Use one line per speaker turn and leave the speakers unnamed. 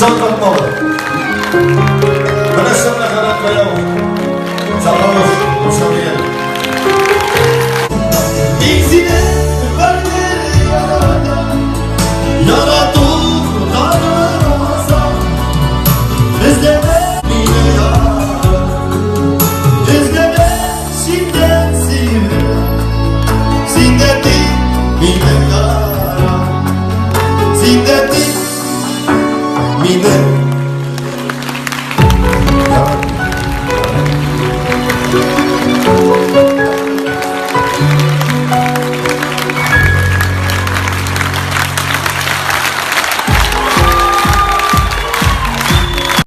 Sanatmalı. Bana sana kanat koyalım. Sağlamız, uçamayalım. İkisine verdir yarada, yara dur, kanır olsa, biz de